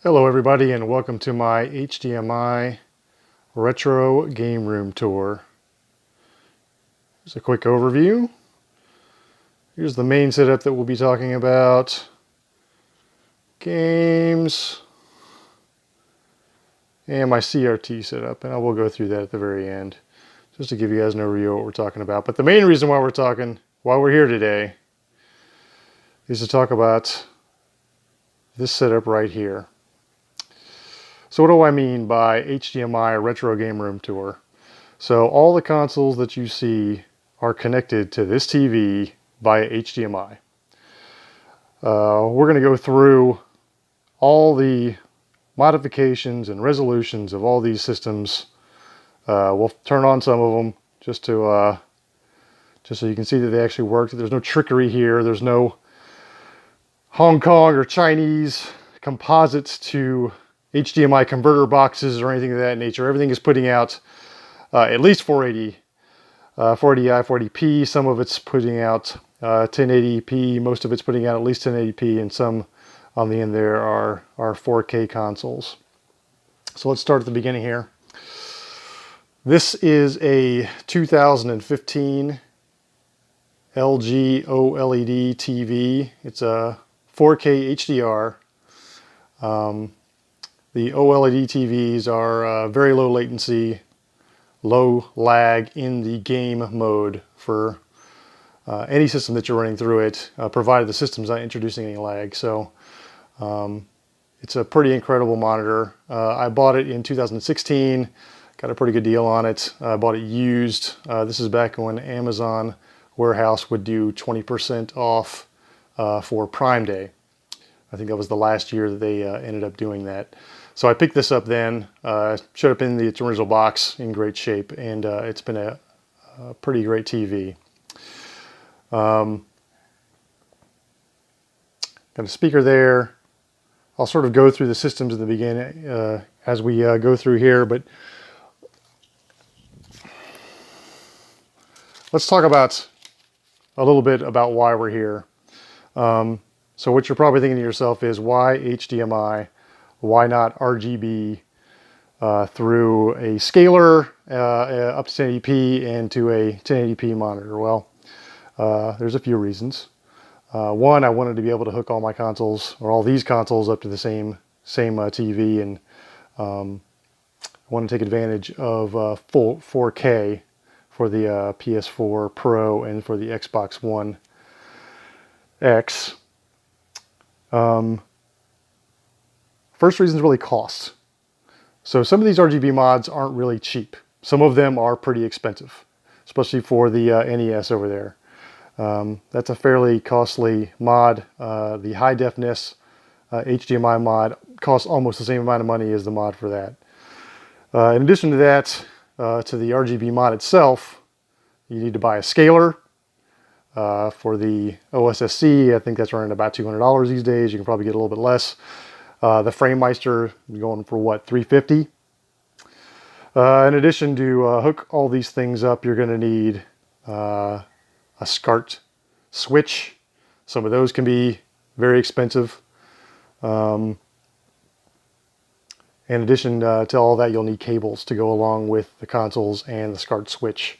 Hello everybody and welcome to my HDMI retro game room tour. Here's a quick overview. Here's the main setup that we'll be talking about. Games. And my CRT setup, and I will go through that at the very end, just to give you guys an overview of what we're talking about. But the main reason why we're here today, is to talk about this setup right here. So what do I mean by HDMI retro game room tour? So all the consoles that you see are connected to this TV via HDMI. We're going to go through all the modifications and resolutions of all these systems. We'll turn on some of them just so you can see that they actually work. There's no trickery here. There's no Hong Kong or Chinese composites to HDMI converter boxes or anything of that nature. Everything is putting out at least 480i, 480p. Some of it's putting out 1080p. Most of it's putting out at least 1080p, and some on the end there are 4K consoles. So let's start at the beginning here. This is a 2015 LG OLED TV. It's a 4K HDR. The OLED TVs are very low latency, low lag in the game mode for any system that you're running through it, provided the system's not introducing any lag. So it's a pretty incredible monitor. I bought it in 2016, got a pretty good deal on it. I bought it used. This is back when Amazon Warehouse would do 20% off for Prime Day. I think that was the last year that they ended up doing that. So I picked this up then, showed up in its original box in great shape, and it's been a pretty great TV. Got a speaker there. I'll sort of go through the systems in the beginning as we go through here, but let's talk about a little bit about why we're here. So what you're probably thinking to yourself is, why HDMI? Why not RGB through a scaler up to 1080p and to a 1080p monitor? Well, there's a few reasons. One, I wanted to be able to hook all my consoles, or all these consoles, up to the same TV, and I want to take advantage of full 4K for the PS4 Pro and for the Xbox One X. First reason is really cost. So some of these RGB mods aren't really cheap. Some of them are pretty expensive, especially for the NES over there. That's a fairly costly mod. The high defness HDMI mod costs almost the same amount of money as the mod for that. In addition to that, to the RGB mod itself, you need to buy a scaler. For the OSSC, I think that's running about $200 these days. You can probably get a little bit less. The FrameMeister going for what, $350? In addition to hook all these things up, you're going to need a SCART switch. Some of those can be very expensive. In addition to all that, you'll need cables to go along with the consoles and the SCART switch.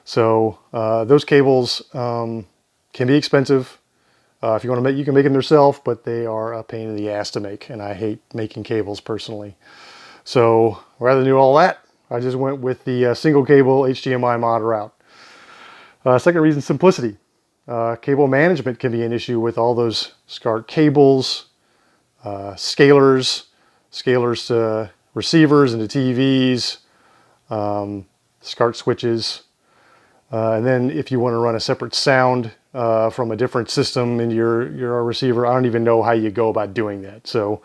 So those cables can be expensive. If you want to make, you can make them yourself, but they are a pain in the ass to make, and I hate making cables personally. So rather than do all that, I just went with the single cable HDMI mod route. Second reason, simplicity. Cable management can be an issue with all those SCART cables, scalers to receivers and to TVs, SCART switches. And then if you want to run a separate sound from a different system into your receiver, I don't even know how you go about doing that. So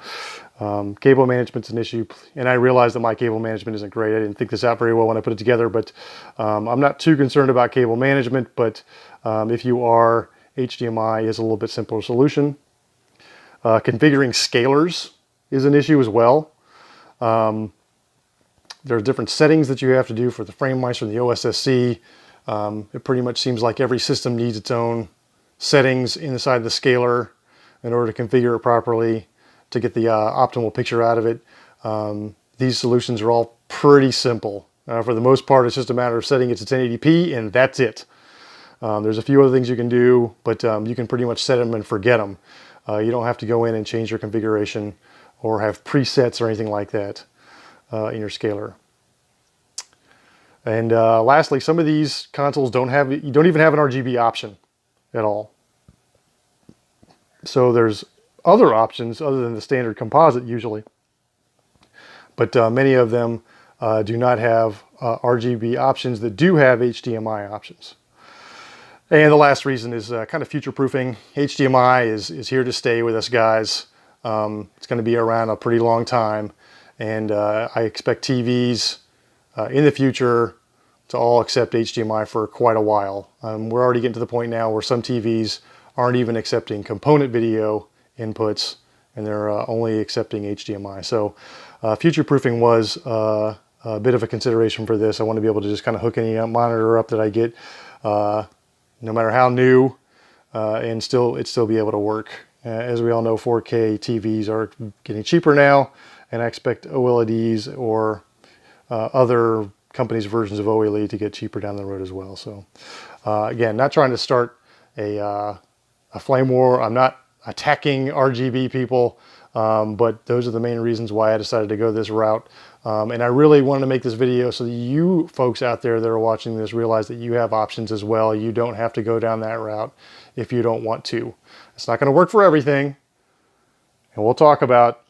cable management's an issue, and I realized that my cable management isn't great. I didn't think this out very well when I put it together, but I'm not too concerned about cable management. But if you are, HDMI is a little bit simpler solution. Configuring scalers is an issue as well. There's different settings that you have to do for the FrameMeister and the OSSC. It pretty much seems like every system needs its own settings inside the scaler in order to configure it properly. to get the optimal picture out of it. These solutions are all pretty simple. For the most part, it's just a matter of setting it to 1080p, and that's it. There's a few other things you can do, but you can pretty much set them and forget them. You don't have to go in and change your configuration or have presets or anything like that in your scaler. And lastly, some of these consoles you don't even have an RGB option at all. So there's other options other than the standard composite usually, but many of them do not have RGB options that do have HDMI options. And the last reason is kind of future-proofing. HDMI is here to stay with us, guys. It's going to be around a pretty long time, and I expect TVs in the future to all accept HDMI for quite a while. We're already getting to the point now where some TVs aren't even accepting component video inputs, and they're only accepting HDMI. So future-proofing was a bit of a consideration for this. I want to be able to just kind of hook any monitor up that I get, no matter how new, and it still be able to work. As we all know, 4K TVs are getting cheaper now, and I expect OLEDs or other companies' versions of OLED to get cheaper down the road as well. So again, not trying to start a flame war. I'm not attacking RGB people, but those are the main reasons why I decided to go this route. And I really wanted to make this video so that you folks out there that are watching this realize that you have options as well. You don't have to go down that route if you don't want to. It's not going to work for everything, and we'll talk about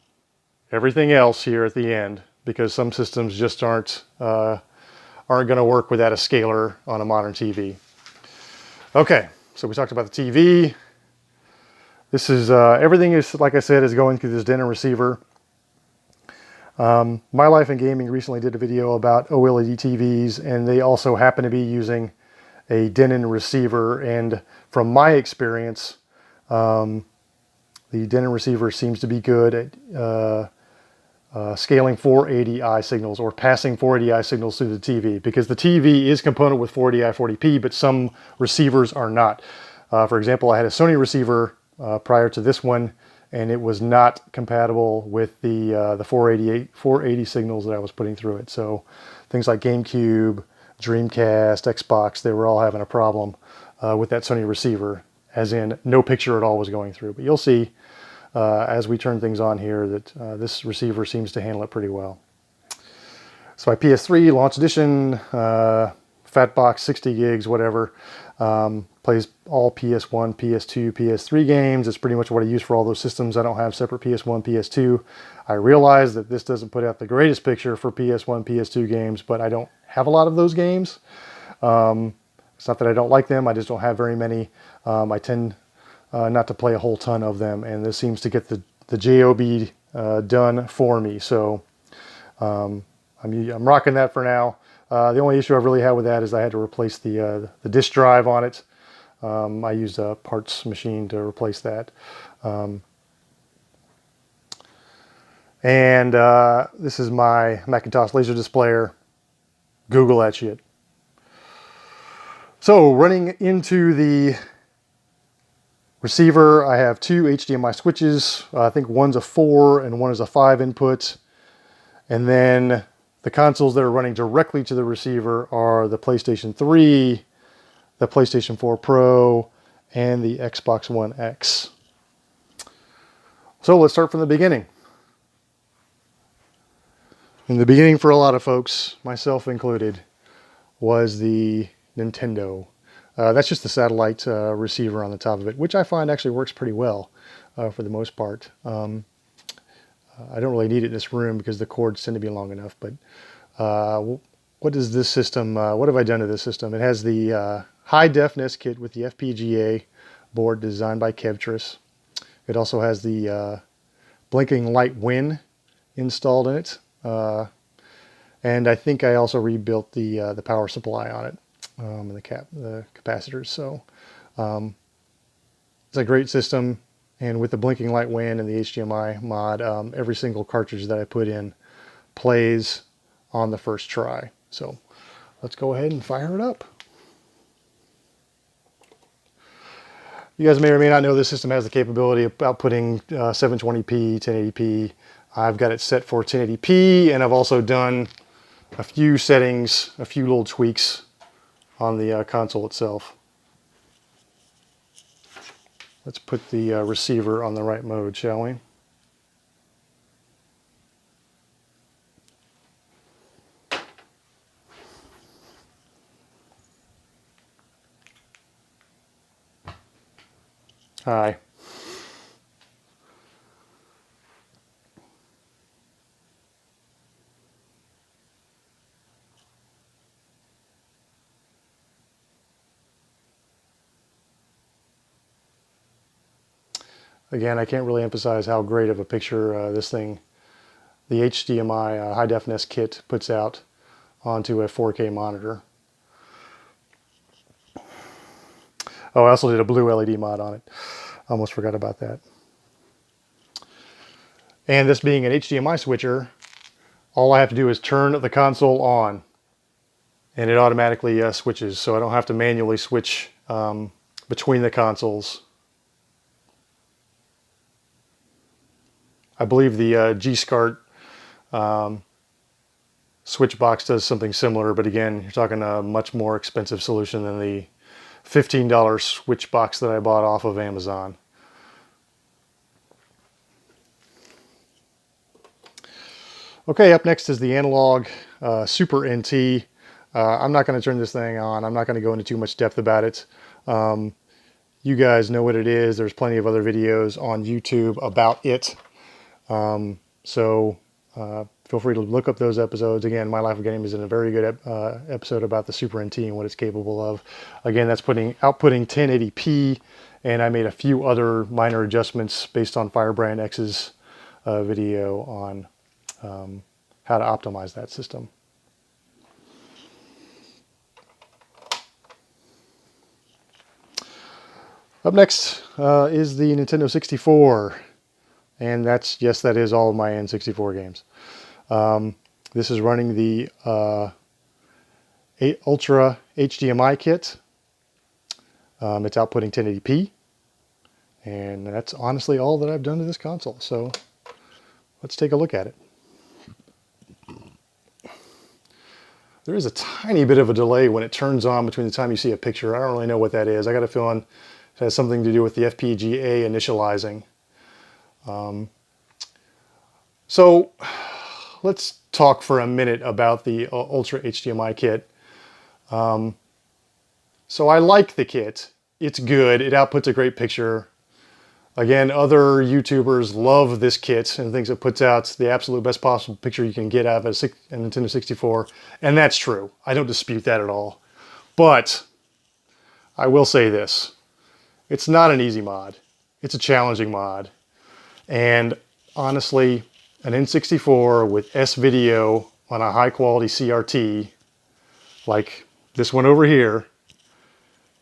everything else here at the end, because some systems just aren't going to work without a scaler on a modern TV. Okay, so we talked about the TV. This is everything is, like I said, is going through this Denon receiver. My Life in Gaming recently did a video about OLED TVs, and they also happen to be using a Denon receiver. And from my experience, the Denon receiver seems to be good at scaling 480i signals, or passing 480i signals through the TV, because the TV is component with 480i 40p, but some receivers are not. For example, I had a Sony receiver prior to this one, and it was not compatible with the 480 signals that I was putting through it. So things like GameCube, Dreamcast, Xbox, they were all having a problem with that Sony receiver, as in no picture at all was going through. But you'll see as we turn things on here that this receiver seems to handle it pretty well. So my PS3 launch edition, fat box, 60 gigs, whatever. Plays all PS1, PS2, PS3 games. It's pretty much what I use for all those systems. I don't have separate PS1, PS2. I realize that this doesn't put out the greatest picture for PS1, PS2 games, but I don't have a lot of those games. It's not that I don't like them, I just don't have very many. I tend not to play a whole ton of them, and this seems to get the JOB done for me. So I'm rocking that for now. The only issue I've really had with that is I had to replace the disk drive on it. I used a parts machine to replace that. And this is my Macintosh laser displayer. Google that shit. So running into the receiver, I have two HDMI switches. I think one's a 4 and one is a 5 input. And then the consoles that are running directly to the receiver are the PlayStation 3, the PlayStation 4 Pro, and the Xbox One X. So let's start from the beginning. In the beginning, for a lot of folks, myself included, was the Nintendo. That's just the satellite receiver on the top of it, which I find actually works pretty well for the most part. I don't really need it in this room because the cords tend to be long enough, but what is this system? What have I done to this system? It has the high-def NES kit with the FPGA board designed by Kevtris. It also has the blinking light win installed in it. And I think I also rebuilt the power supply on it, and the capacitors. So it's a great system. And with the blinking light win and the HDMI mod, every single cartridge that I put in plays on the first try. So let's go ahead and fire it up. You guys may or may not know this system has the capability of outputting 720p, 1080p. I've got it set for 1080p, and I've also done a few settings, a few little tweaks on the console itself. Let's put the receiver on the right mode, shall we? Hi. Again, I can't really emphasize how great of a picture this thing, the HDMI high definition kit, puts out onto a 4K monitor. Oh, I also did a blue LED mod on it. Almost forgot about that. And this being an HDMI switcher, all I have to do is turn the console on and it automatically switches, so I don't have to manually switch between the consoles. I believe the G-SCART switch box does something similar, but again, you're talking a much more expensive solution than the $15 switch box that I bought off of Amazon. Okay, up next is the analog Super NT. I'm not going to turn this thing on. I'm not going to go into too much depth about it. You guys know what it is. There's plenty of other videos on YouTube about it. Feel free to look up those episodes. Again, My Life of Game is in a very good episode about the Super NT and what it's capable of. Again, that's outputting 1080p, and I made a few other minor adjustments based on Firebrand X's video on how to optimize that system. Up next is the Nintendo 64. And yes, that is all of my N64 games. This is running the Ultra HDMI kit. It's outputting 1080p. And that's honestly all that I've done to this console. So let's take a look at it. There is a tiny bit of a delay when it turns on between the time you see a picture. I don't really know what that is. I got a feeling it has something to do with the FPGA initializing. So let's talk for a minute about the Ultra HDMI kit. So I like the kit. It's good. It outputs a great picture. Again, other YouTubers love this kit and thinks it puts out the absolute best possible picture you can get out of a Nintendo 64. And that's true. I don't dispute that at all. But I will say this. It's not an easy mod. It's a challenging mod. And honestly, an N64 with S-Video on a high-quality CRT, like this one over here,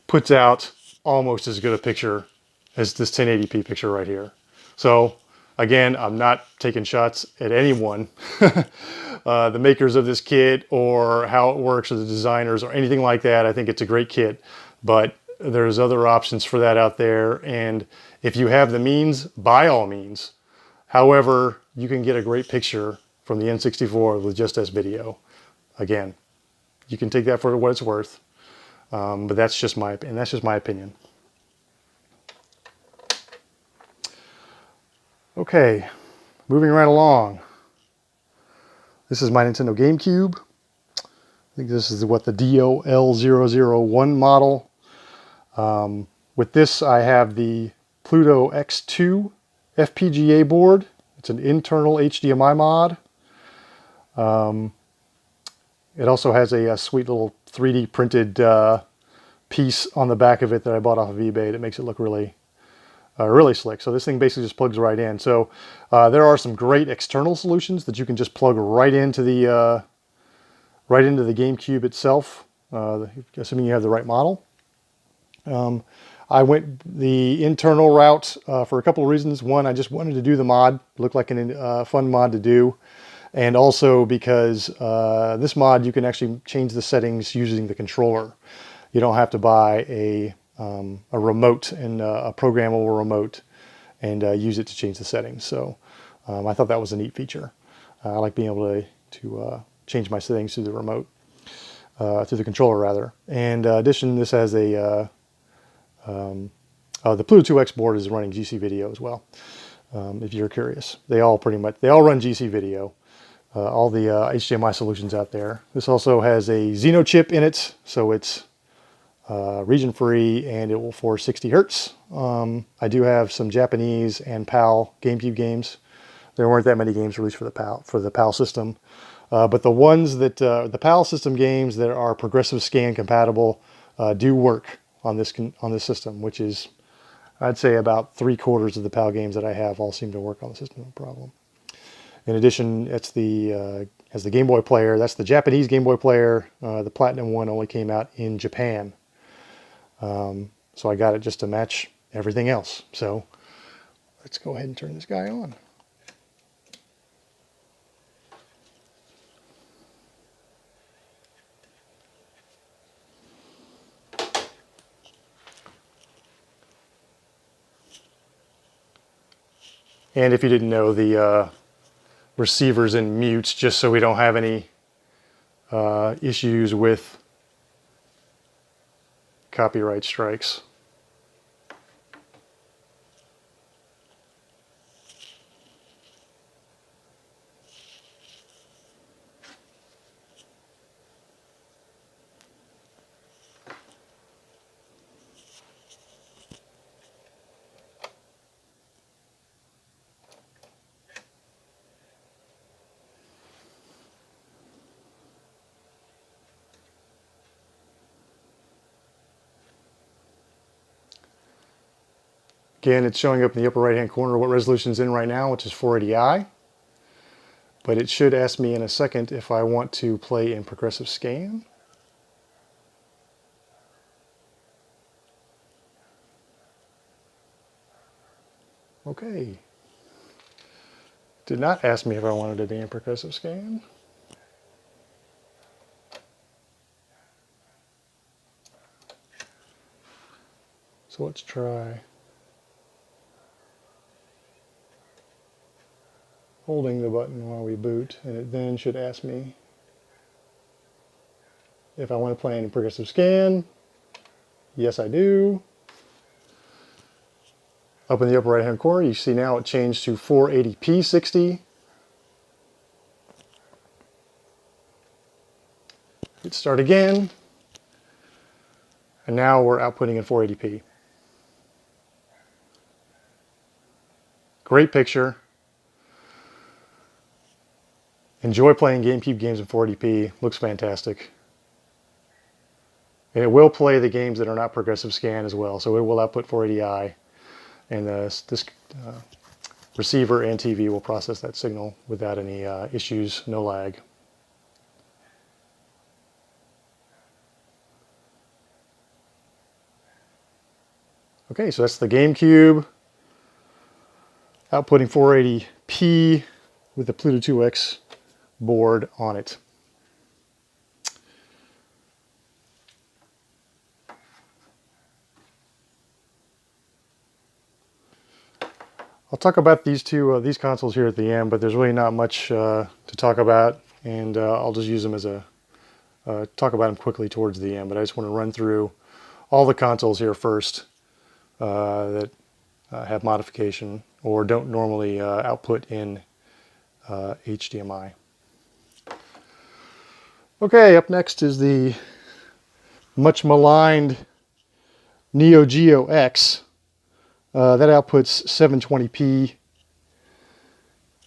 puts out almost as good a picture as this 1080p picture right here. So, again, I'm not taking shots at anyone, the makers of this kit or how it works or the designers or anything like that. I think it's a great kit, but there's other options for that out there, and if you have the means, by all means. However, you can get a great picture from the N64 with just S-Video. Again, you can take that for what it's worth, but that's just my opinion. Okay, moving right along. This is my Nintendo GameCube. I think this is what the DOL001 model. With this, I have the Pluto X2 FPGA board. It's an internal HDMI mod. It also has a sweet little 3D printed piece on the back of it that I bought off of eBay that makes it look really slick. So this thing basically just plugs right in. So there are some great external solutions that you can just plug right into the GameCube itself, assuming you have the right model. I went the internal route for a couple of reasons. One, I just wanted to do the mod. It looked like a fun mod to do. And also because this mod, you can actually change the settings using the controller. You don't have to buy a a remote and a programmable remote and use it to change the settings. So I thought that was a neat feature. I like being able to change my settings through the remote, through the controller rather. And in addition, this has a the Pluto 2X board is running GC video as well. If you're curious, they all run GC video. All the HDMI solutions out there. This also has a Xeno chip in it, so it's region free and it will for 60 hertz. I do have some Japanese and PAL GameCube games. There weren't that many games released for the PAL system, but the ones that the PAL system games that are progressive scan compatible do work on this system, which is, I'd say, about 3/4 of the PAL games that I have all seem to work on the system, no problem. In addition, it's has the Game Boy player. That's the Japanese Game Boy player. The Platinum one only came out in Japan. So I got it just to match everything else. So let's go ahead and turn this guy on. And if you didn't know, the receivers in mute, just so we don't have any issues with copyright strikes. Again, it's showing up in the upper right hand corner what resolution is in right now, which is 480i. But it should ask me in a second if I want to play in progressive scan. Okay. Did not ask me if I wanted to be in progressive scan. So let's try holding the button while we boot, and it then should ask me if I want to play in progressive scan. Yes, I do. Up in the upper right hand corner, you see now it changed to 480p 60. Hit start again, and now we're outputting in 480p. Great picture. Enjoy playing GameCube games in 480p. Looks fantastic. And it will play the games that are not progressive scan as well, so it will output 480i. And this receiver and TV will process that signal without any issues, no lag. Okay, so that's the GameCube outputting 480p with the Pluto 2X board on it. I'll talk about these these consoles here at the end, but there's really not much to talk about, and I'll just use them as a talk about them quickly towards the end. But I just want to run through all the consoles here first that have modification or don't normally output in HDMI. Okay, up next is the much maligned Neo Geo X. That outputs 720p.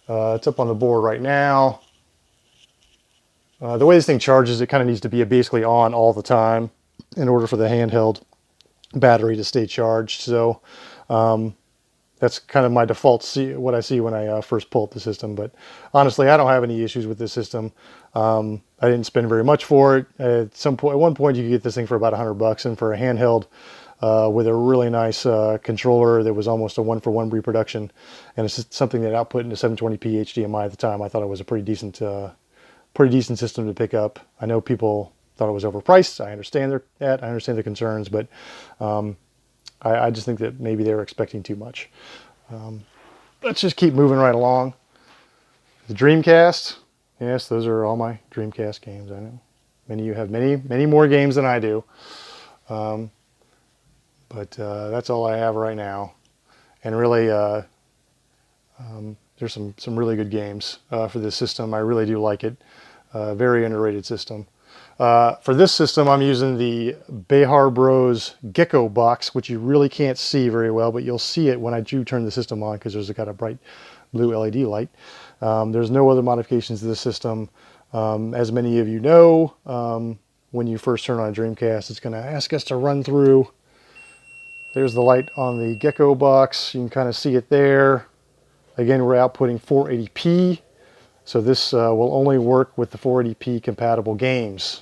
It's up on the board right now. The way this thing charges, it kind of needs to be basically on all the time in order for the handheld battery to stay charged. So that's kind of my default what I see when I first pull up the system. But honestly, I don't have any issues with this system. I didn't spend very much for it. At one point, you could get this thing for about $100, and for a handheld with a really nice controller that was almost a one-for-one reproduction, and it's just something that output into 720p HDMI at the time, I thought it was a pretty decent system to pick up. I know thought it was overpriced. I understand that. I understand the concerns, but I just think that maybe they were expecting too much. Let's just keep moving right along. The Dreamcast. Yes, those are all my Dreamcast games. I know many of you have many more games than I do. But that's all I have right now. And really, there's some really good games for this system. I really do like it. Very underrated system. For this system, I'm using the Behar Bros Gecko box, which you really can't see very well, but you'll see it when I do turn the system on because there's got a bright blue LED light. There's no other modifications to this system. As many of you know, when you first turn on a Dreamcast, it's going to ask us to run through. There's the light on the Gecko box. You can kind of see it there. Again, we're outputting 480p. So this will only work with the 480p compatible games.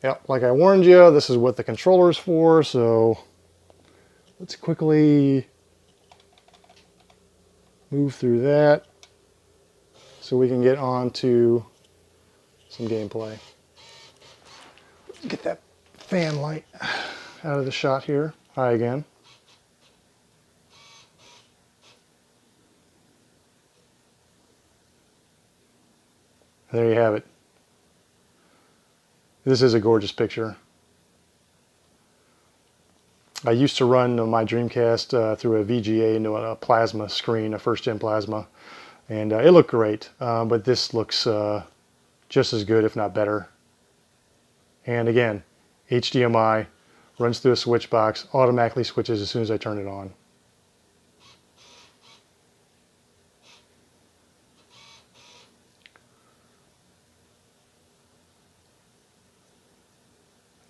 Yep, like I warned you, this is what the controller is for. So let's quickly move through that so we can get on to some gameplay. Get that fan light out of the shot here. Hi again. There you have it. This is a gorgeous picture. I used to run my Dreamcast through a VGA into a plasma screen, a first-gen plasma, and it looked great, but this looks just as good, if not better. And again, HDMI, runs through a switch box, automatically switches as soon as I turn it on.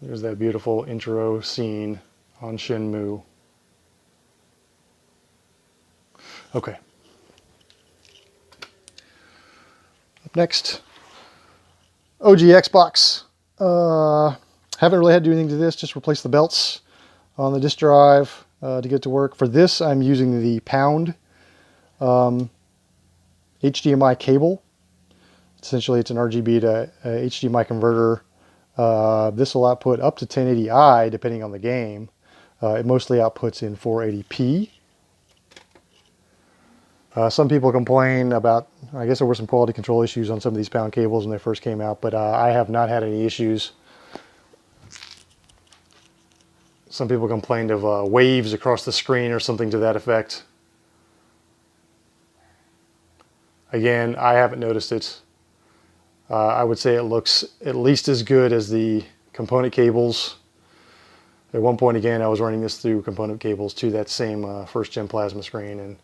There's that beautiful intro scene on Shenmue. Okay. Up next, OG Xbox. Haven't really had to do anything to this, just replace the belts on the disk drive to get it to work. For this, I'm using the Pound HDMI cable. Essentially, it's an RGB to HDMI converter. This will output up to 1080i depending on the game. It mostly outputs in 480p. Some people complain about, I guess there were some quality control issues on some of these Pound cables when they first came out, but I have not had any issues. Some people complained of waves across the screen or something to that effect. Again, I haven't noticed it. I would say it looks at least as good as the component cables. At one point, again, I was running this through component cables to that same first-gen plasma screen, and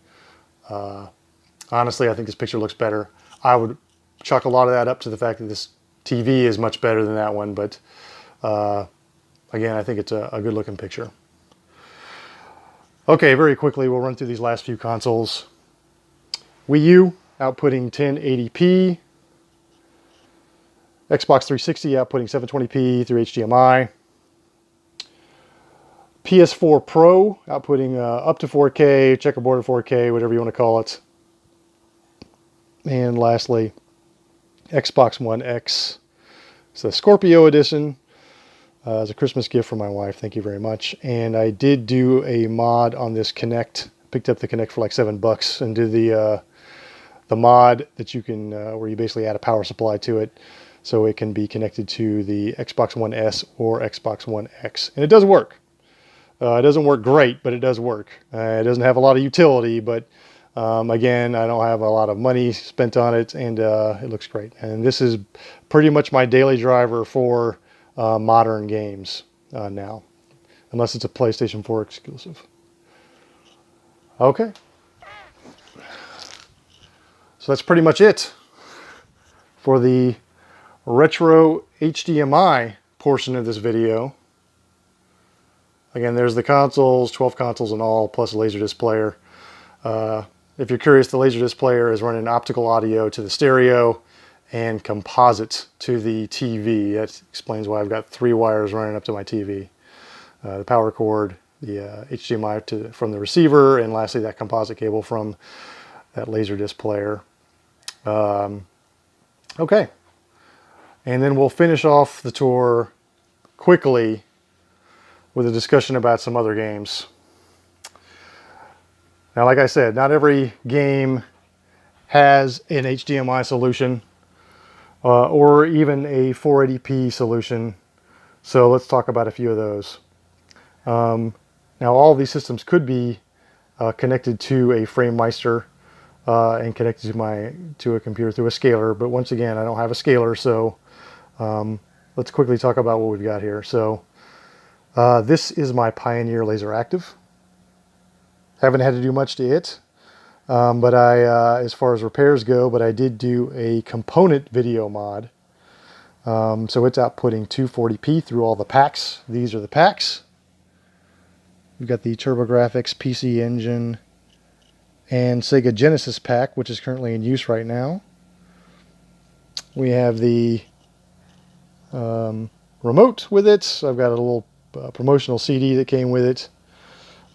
honestly, I think this picture looks better. I would chalk a lot of that up to the fact that this TV is much better than that one, but again, I think it's a good-looking picture. Okay, very quickly, we'll run through these last few consoles. Wii U, outputting 1080p. Xbox 360 outputting 720p through HDMI. PS4 Pro outputting up to 4K, checkerboard 4K, whatever you want to call it. And lastly, Xbox One X. It's the Scorpio edition. As a Christmas gift from my wife, thank you very much. And I did do a mod on this Kinect. Picked up the Kinect for like $7 and did the mod that you can, where you basically add a power supply to it, so it can be connected to the Xbox One S or Xbox One X. And it does work. It doesn't work great, but it does work. It doesn't have a lot of utility, but again, I don't have a lot of money spent on it, and it looks great. And this is pretty much my daily driver for modern games now, unless it's a PlayStation 4 exclusive. Okay. So that's pretty much it for the retro HDMI portion of this video. Again, there's the consoles, 12 consoles in all, plus a Laserdisc player. If you're curious, the Laserdisc player is running optical audio to the stereo and composite to the TV. That explains why I've got 3 wires running up to my TV. The power cord, the HDMI from the receiver, and lastly that composite cable from that Laserdisc player. Okay. And then we'll finish off the tour quickly with a discussion about some other games. Now, like I said, not every game has an HDMI solution or even a 480p solution. So let's talk about a few of those. Now, all of these systems could be connected to a FrameMeister and connected to a computer through a scaler. But once again, I don't have a scaler, so let's quickly talk about what we've got here. So this is my Pioneer Laser Active. Haven't had to do much to it, but as far as repairs go, but I did do a component video mod. So it's outputting 240p through all the packs. These are the packs. We've got the TurboGrafx PC Engine and Sega Genesis pack, which is currently in use right now. We have the remote with it. I've got a little promotional CD that came with it.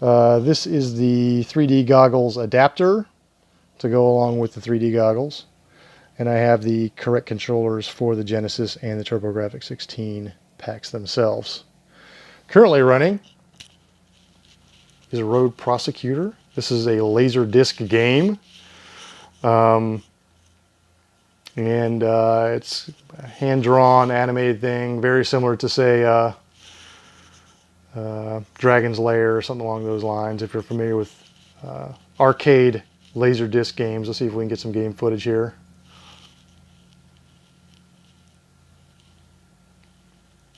This is the 3D goggles adapter to go along with the 3D goggles. And I have the correct controllers for the Genesis and the TurboGrafx 16 packs themselves. Currently running is a Rode Prosecutor. This is a Laserdisc game. It's a hand-drawn animated thing, very similar to, say, Dragon's Lair or something along those lines, if you're familiar with arcade Laserdisc games. Let's see if we can get some game footage here.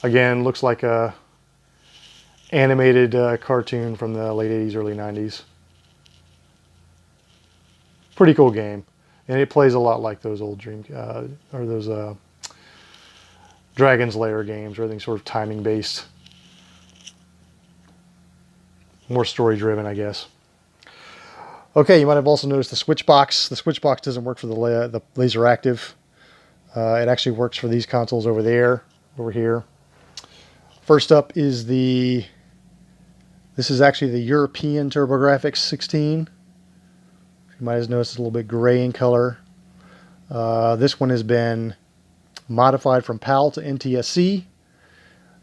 Again, looks like a animated cartoon from the late 80s, early 90s. Pretty cool game. And it plays a lot like those old Dragon's Lair games, where everything's sort of timing based. More story driven, I guess. Okay, you might have also noticed the switch box. The switch box doesn't work for the Laser Active. It actually works for these consoles over here. First up is this is actually the European TurboGrafx 16. You might have noticed it's a little bit gray in color. This one has been modified from PAL to NTSC.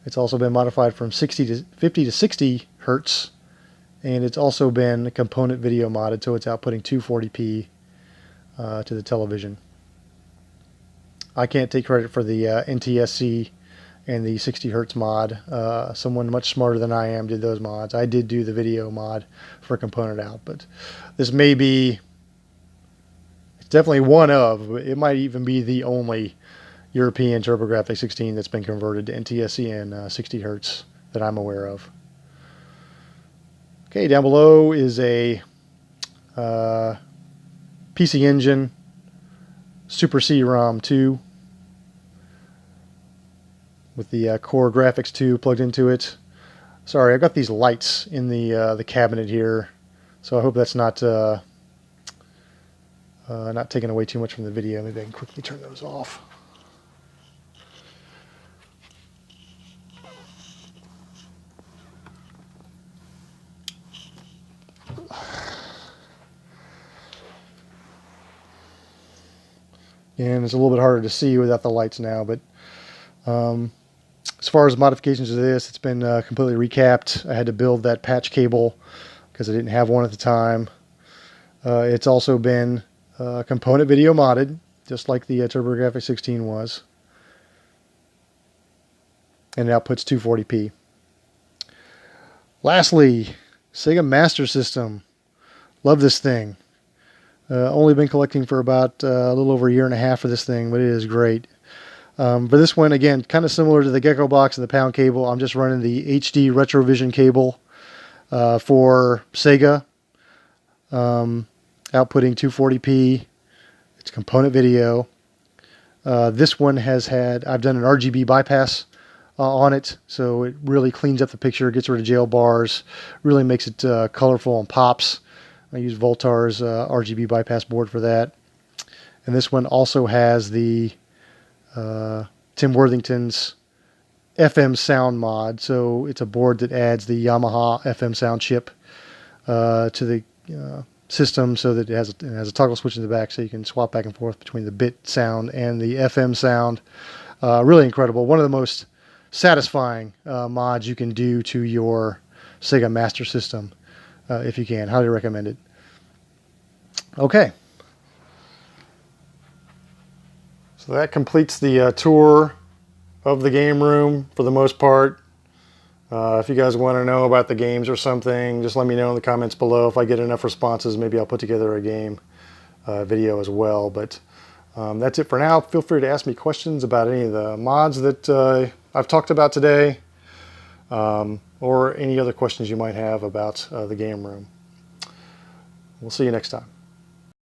It's also been modified from 50 to 60 hertz. And it's also been component video modded, so it's outputting 240p to the television. I can't take credit for the NTSC and the 60 hertz mod. Someone much smarter than I am did those mods. I did do the video mod for component out, but this may be, it's definitely one of, it might even be the only European TurboGrafx 16 that's been converted to NTSC and 60 hertz that I'm aware of. Okay, down below is a PC Engine Super C-ROM 2 with the Core Graphics 2 plugged into it. Sorry, I've got these lights in the cabinet here, so I hope that's not taking away too much from the video. Maybe I can quickly turn those off. And it's a little bit harder to see without the lights now, but as far as modifications of this, it's been completely recapped. I had to build that patch cable because I didn't have one at the time. It's also been component video modded, just like the TurboGrafx 16 was. And it outputs 240p. Lastly, Sega Master System. Love this thing. Only been collecting for about a little over a year and a half for this thing, but it is great. For this one, again, kind of similar to the Gecko box and the Pound cable, I'm just running the HD Retrovision cable for Sega, outputting 240p. It's component video. This one has I've done an RGB bypass on it, so it really cleans up the picture, gets rid of jail bars, really makes it colorful and pops. I use Voltar's RGB bypass board for that. And this one also has the Tim Worthington's FM sound mod. So it's a board that adds the Yamaha FM sound chip to the system, so that it has a toggle switch in the back, so you can swap back and forth between the bit sound and the FM sound. Really incredible. One of the most satisfying mods you can do to your Sega Master System, if you can. Highly recommend it. Okay. So that completes the tour of the game room for the most part. If you guys want to know about the games or something, just let me know in the comments below. If I get enough responses, maybe I'll put together a game video as well. But that's it for now. Feel free to ask me questions about any of the mods that I've talked about today, or any other questions you might have about the game room. We'll see you next time.